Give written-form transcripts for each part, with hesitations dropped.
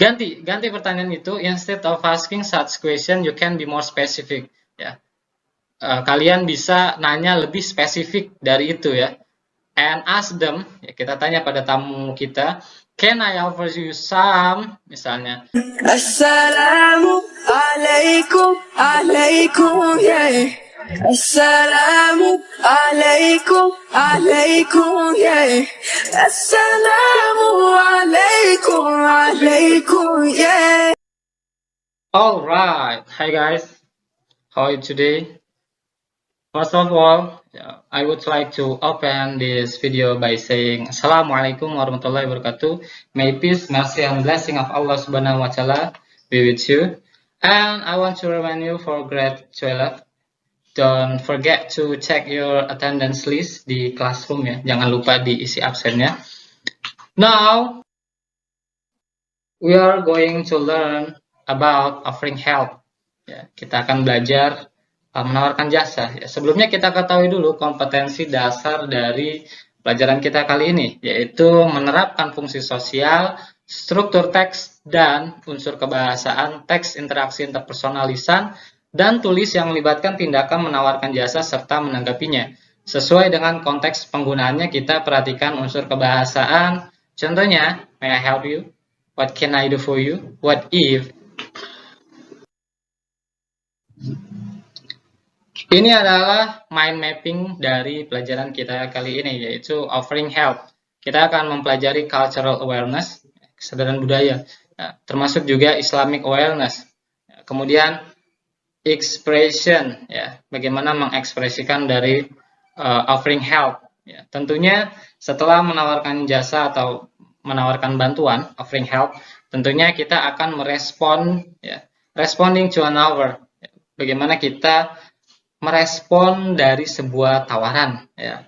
Ganti pertanyaan itu. Instead of asking such question, you can be more specific. Ya, kalian bisa nanya lebih spesifik dari itu ya. And ask them. Ya, kita tanya pada tamu kita. Can I offer you some? Misalnya. Assalamu alaikum, alaikum, yeah. Assalamu alaikum, alaikum, yeah. Assalamu alaikum, alaikum, yeah. Alright, hi guys, how are you today? First of all, I would like to open this video by saying Assalamualaikum warahmatullahi wabarakatuh. May peace, mercy, and blessing of Allah subhanahu wa ta'ala be with you. And I want to remind you for grade 12, don't forget to check your attendance list di classroom ya. Jangan lupa diisi absennya. Now, we are going to learn about offering help. Ya, kita akan belajar menawarkan jasa. Ya, sebelumnya kita ketahui dulu kompetensi dasar dari pelajaran kita kali ini, yaitu menerapkan fungsi sosial, struktur teks, dan unsur kebahasaan, teks, interaksi interpersonal lisan, dan tulis yang melibatkan tindakan menawarkan jasa serta menanggapinya. Sesuai dengan konteks penggunaannya, kita perhatikan unsur kebahasaan. Contohnya, may I help you? What can I do for you? What if? Ini adalah mind mapping dari pelajaran kita kali ini, yaitu offering help. Kita akan mempelajari cultural awareness, kesadaran budaya, termasuk juga Islamic awareness. Kemudian expression, ya, bagaimana mengekspresikan dari offering help. Ya, tentunya setelah menawarkan jasa atau menawarkan bantuan, offering help, tentunya kita akan merespon, ya, responding to an offer. Bagaimana kita merespon dari sebuah tawaran. Ya.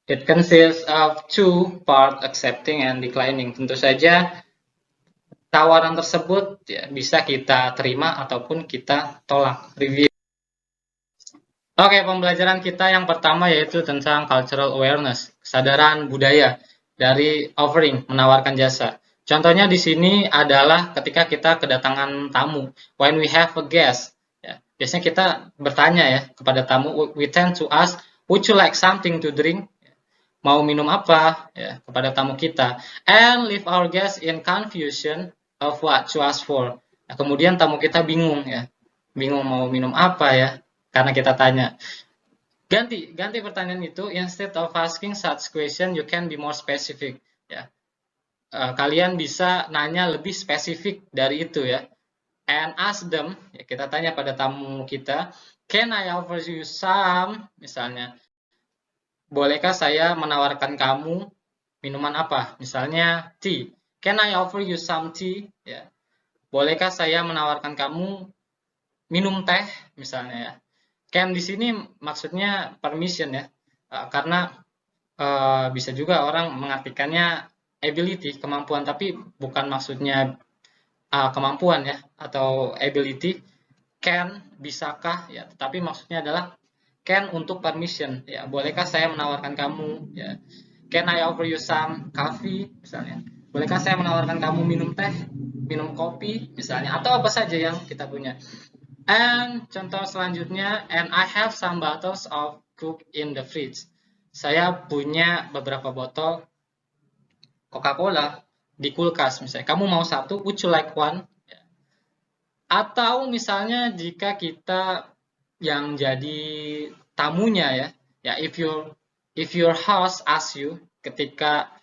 It consists of two parts, accepting and declining. Tentu saja tawaran tersebut ya, bisa kita terima ataupun kita tolak. Review. Oke, pembelajaran kita yang pertama yaitu tentang cultural awareness, kesadaran budaya dari offering, menawarkan jasa. Contohnya di sini adalah ketika kita kedatangan tamu. When we have a guest, ya, biasanya kita bertanya ya kepada tamu. We tend to ask, would you like something to drink? Mau minum apa? Ya, kepada tamu kita. And leave our guest in confusion of what to ask for. Nah, kemudian tamu kita bingung ya, bingung mau minum apa ya. Karena kita tanya. Ganti pertanyaan itu. Instead of asking such question, you can be more specific. Ya. Kalian bisa nanya lebih spesifik dari itu ya. And ask them, ya, kita tanya pada tamu kita, can I offer you some? Misalnya, bolehkah saya menawarkan kamu minuman apa? Misalnya tea. Can I offer you some tea? Ya. Bolehkah saya menawarkan kamu minum teh? Misalnya ya. Can di sini maksudnya permission ya, karena bisa juga orang mengartikannya ability, kemampuan, tapi bukan maksudnya kemampuan ya, atau ability. Can, bisakah ya, tetapi maksudnya adalah can untuk permission ya. Bolehkah saya menawarkan kamu ya. Can I offer you some coffee misalnya. Bolehkah saya menawarkan kamu minum teh, minum kopi misalnya, atau apa saja yang kita punya. And contoh selanjutnya, and I have some bottles of Coke in the fridge. Saya punya beberapa botol Coca-Cola di kulkas misalnya. Kamu mau satu? Would you like one? Atau misalnya jika kita yang jadi tamunya ya, ya if your house asks you, ketika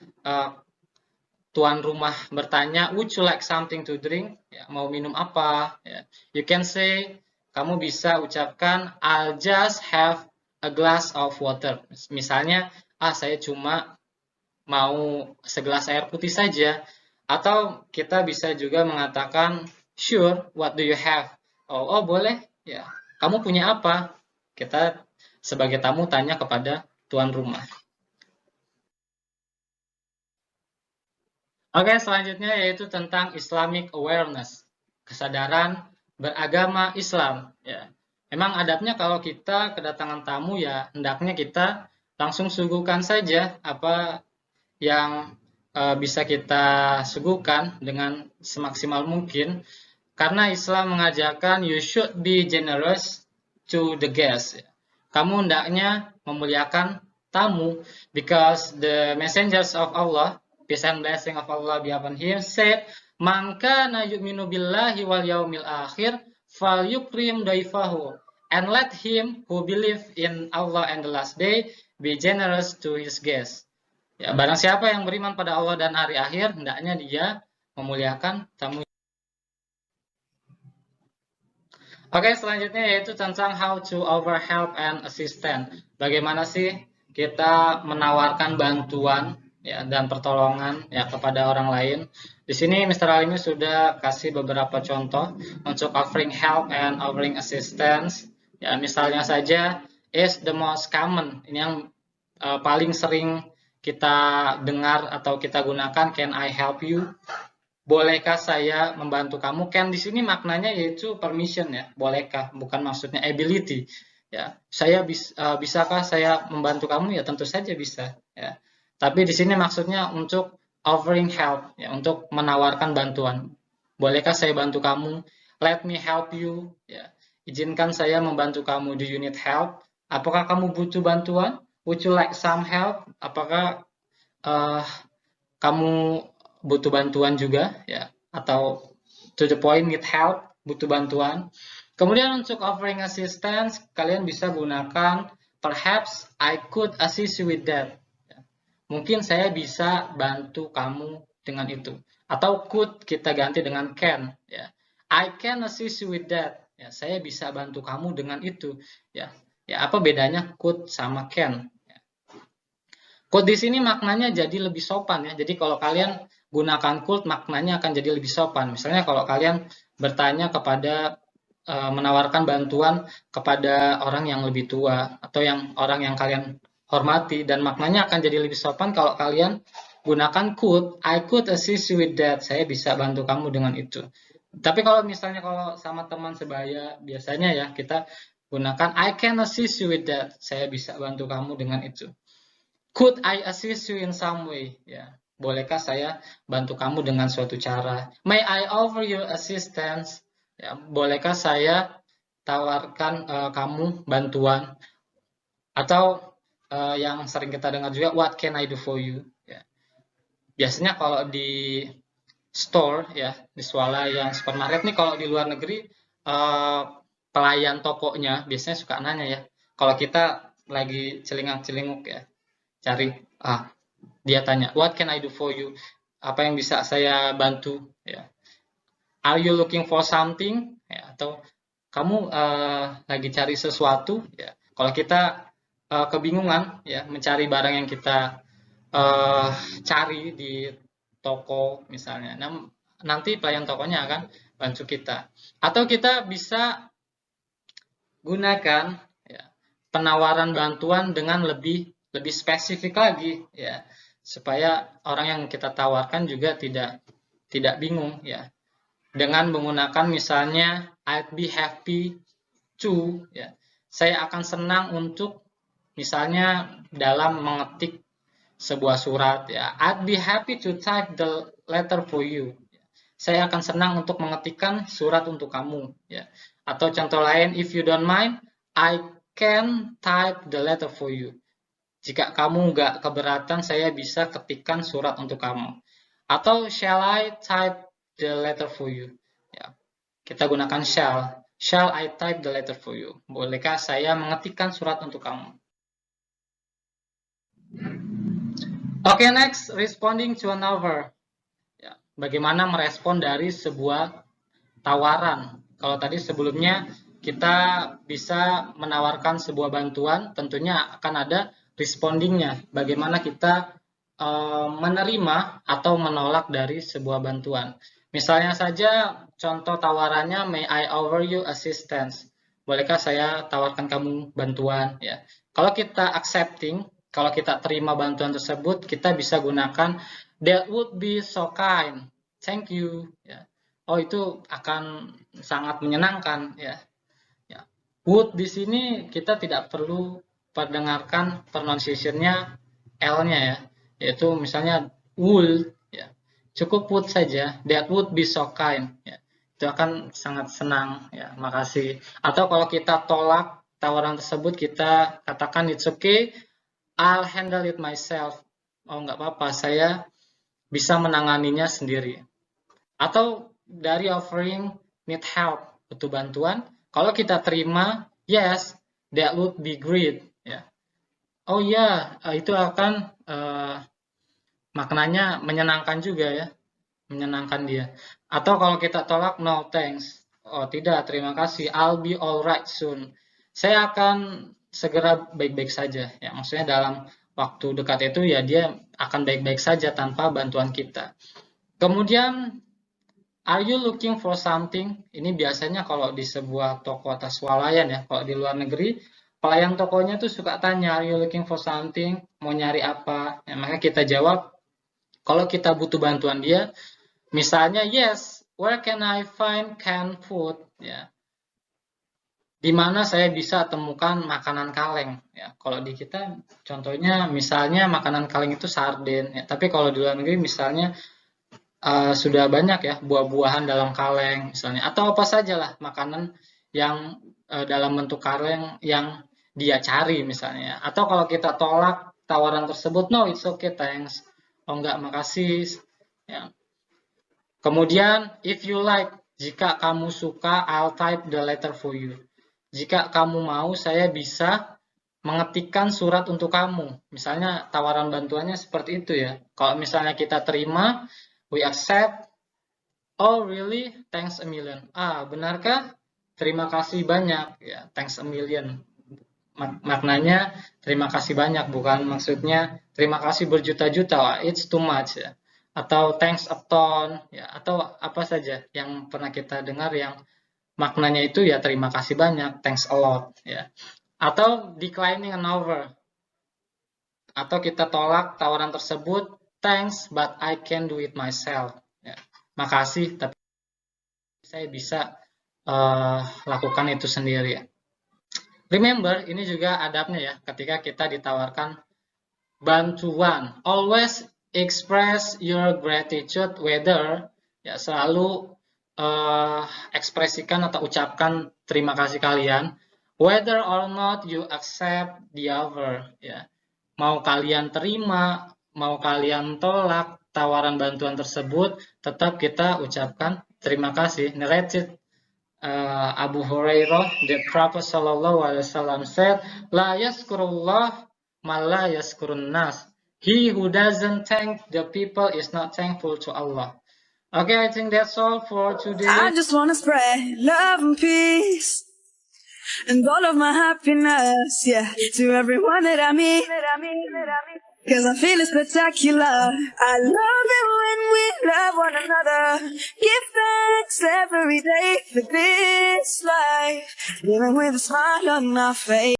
tuan rumah bertanya, would you like something to drink? Ya, mau minum apa? Ya. You can say, kamu bisa ucapkan, I'll just have a glass of water. Misalnya, saya cuma mau segelas air putih saja. Atau kita bisa juga mengatakan, sure, what do you have? Oh boleh. Ya. Kamu punya apa? Kita sebagai tamu tanya kepada tuan rumah. Oke, selanjutnya yaitu tentang Islamic awareness, kesadaran beragama Islam. Ya, memang adabnya kalau kita kedatangan tamu ya hendaknya kita langsung suguhkan saja apa yang bisa kita suguhkan dengan semaksimal mungkin, karena Islam mengajarkan you should be generous to the guest. Kamu hendaknya memuliakan tamu, because the messengers of Allah, peace and blessing of Allah be upon him, said, "Man kana yu'minu billahi wal yaumil akhir falyukrim daifahu, and let him who believe in Allah and the last day be generous to his guests." Ya, barang siapa yang beriman pada Allah dan hari akhir, hendaknya dia memuliakan tamu. Oke, selanjutnya yaitu tentang how to offer help and assistance. Bagaimana sih kita menawarkan bantuan ya dan pertolongan ya kepada orang lain. Di sini Mr. Alimi sudah kasih beberapa contoh untuk offering help and offering assistance. Ya, misalnya saja is the most common. Ini yang paling sering kita dengar atau kita gunakan, can I help you? Bolehkah saya membantu kamu? Can di sini maknanya yaitu permission ya, bolehkah, bukan maksudnya ability. Ya, saya bisakah saya membantu kamu? Ya tentu saja bisa. Ya, tapi di sini maksudnya untuk offering help, ya, untuk menawarkan bantuan. Bolehkah saya bantu kamu? Let me help you. Ya, izinkan saya membantu kamu. Do you need help? Apakah kamu butuh bantuan? Would you like some help? Apakah kamu butuh bantuan juga ya, atau to the point need help, butuh bantuan. Kemudian untuk offering assistance, kalian bisa gunakan perhaps I could assist you with that. Ya. Mungkin saya bisa bantu kamu dengan itu. Atau could kita ganti dengan can. Ya. I can assist you with that. Ya, saya bisa bantu kamu dengan itu. Ya, ya apa bedanya could sama can? Ya. Could di sini maknanya jadi lebih sopan ya. Jadi kalau kalian gunakan could, maknanya akan jadi lebih sopan. Misalnya kalau kalian bertanya kepada menawarkan bantuan kepada orang yang lebih tua atau orang yang kalian hormati, dan maknanya akan jadi lebih sopan kalau kalian gunakan could, I could assist you with that. Saya bisa bantu kamu dengan itu. Tapi kalau misalnya kalau sama teman sebaya, biasanya ya kita gunakan I can assist you with that. Saya bisa bantu kamu dengan itu. Could I assist you in some way? Ya. Bolehkah saya bantu kamu dengan suatu cara? May I offer you assistance? Ya, bolehkah saya tawarkan kamu bantuan? Atau yang sering kita dengar juga, what can I do for you? Ya. Biasanya kalau di store ya, di swalayan supermarket nih, kalau di luar negeri pelayan tokonya biasanya suka nanya ya. Kalau kita lagi celingak-celinguk ya, cari dia tanya, what can I do for you? Apa yang bisa saya bantu? Ya. Are you looking for something? Ya, atau kamu lagi cari sesuatu? Ya. Kalau kita kebingungan ya mencari barang yang kita cari di toko misalnya, nanti pelayan tokonya akan bantu kita. Atau kita bisa gunakan ya, penawaran bantuan dengan lebih spesifik lagi ya, supaya orang yang kita tawarkan juga tidak bingung ya, dengan menggunakan misalnya I'd be happy to ya, saya akan senang untuk misalnya dalam mengetik sebuah surat ya, I'd be happy to type the letter for you, saya akan senang untuk mengetikkan surat untuk kamu ya. Atau contoh lain, if you don't mind I can type the letter for you. Jika kamu nggak keberatan, saya bisa ketikkan surat untuk kamu. Atau shall I type the letter for you? Ya, kita gunakan shall. Shall I type the letter for you? Bolehkah saya mengetikkan surat untuk kamu? Oke, next, responding to an offer. Ya, bagaimana merespon dari sebuah tawaran? Kalau tadi sebelumnya kita bisa menawarkan sebuah bantuan, tentunya akan ada respondingnya, bagaimana kita menerima atau menolak dari sebuah bantuan. Misalnya saja contoh tawarannya, may I offer you assistance? Bolehkah saya tawarkan kamu bantuan? Ya. Kalau kita accepting, kalau kita terima bantuan tersebut, kita bisa gunakan that would be so kind, thank you. Ya. Oh, itu akan sangat menyenangkan ya. Ya. Would di sini kita tidak perlu mendengarkan pronunciation-nya L-nya ya, yaitu misalnya would, ya, cukup would saja, that would be so kind, ya, itu akan sangat senang, ya, makasih. Atau kalau kita tolak tawaran tersebut, kita katakan it's okay, I'll handle it myself. Oh, nggak apa-apa, saya bisa menanganinya sendiri. Atau dari offering need help, butuh bantuan, kalau kita terima yes, that would be great, ya. Oh ya, itu akan maknanya menyenangkan juga, ya, menyenangkan dia. Atau kalau kita tolak no thanks, oh tidak, terima kasih, I'll be alright soon, saya akan segera baik-baik saja, ya, maksudnya dalam waktu dekat itu ya dia akan baik-baik saja tanpa bantuan kita. Kemudian are you looking for something, ini biasanya kalau di sebuah toko atau swalayan, ya, kalau di luar negeri pelayan tokonya tuh suka tanya are you looking for something, mau nyari apa, ya, maka kita jawab kalau kita butuh bantuan dia, misalnya yes, where can I find canned food, ya, di mana saya bisa temukan makanan kaleng, ya. Kalau di kita contohnya misalnya makanan kaleng itu sarden, ya. Tapi kalau di luar negeri misalnya sudah banyak, ya, buah-buahan dalam kaleng misalnya, atau apa sajalah makanan yang dalam bentuk kaleng yang dia cari misalnya. Atau kalau kita tolak tawaran tersebut, no it's okay thanks, oh enggak makasih, ya. Kemudian if you like, jika kamu suka, I'll type the letter for you, jika kamu mau saya bisa mengetikkan surat untuk kamu, misalnya tawaran bantuannya seperti itu, ya. Kalau misalnya kita terima, we accept, oh really, thanks a million, benarkah, terima kasih banyak, ya, thanks a million, maknanya terima kasih banyak, bukan maksudnya terima kasih berjuta-juta, it's too much, ya. Atau thanks a ton, ya, atau apa saja yang pernah kita dengar yang maknanya itu ya terima kasih banyak, thanks a lot, ya. Atau declining an offer, atau kita tolak tawaran tersebut, thanks but I can do it myself, ya. Makasih tapi saya bisa lakukan itu sendiri, ya. Remember, ini juga adabnya, ya, ketika kita ditawarkan bantuan. Always express your gratitude whether, ya, selalu ekspresikan atau ucapkan terima kasih kalian whether or not you accept the offer, ya. Mau kalian terima, mau kalian tolak tawaran bantuan tersebut, tetap kita ucapkan terima kasih. Narrated Abu Hurairah, the Prophet Sallallahu Alaihi Wasallam said, "La yaskurullah ma la yaskurun nas." He who doesn't thank the people is not thankful to Allah. Okay, I think that's all for today. I just wanna spread love and peace and all of my happiness, yeah, to everyone that I meet. Cause I feel it's spectacular. I love it when we love one another. Give thanks every day for this life, living with a smile on my face.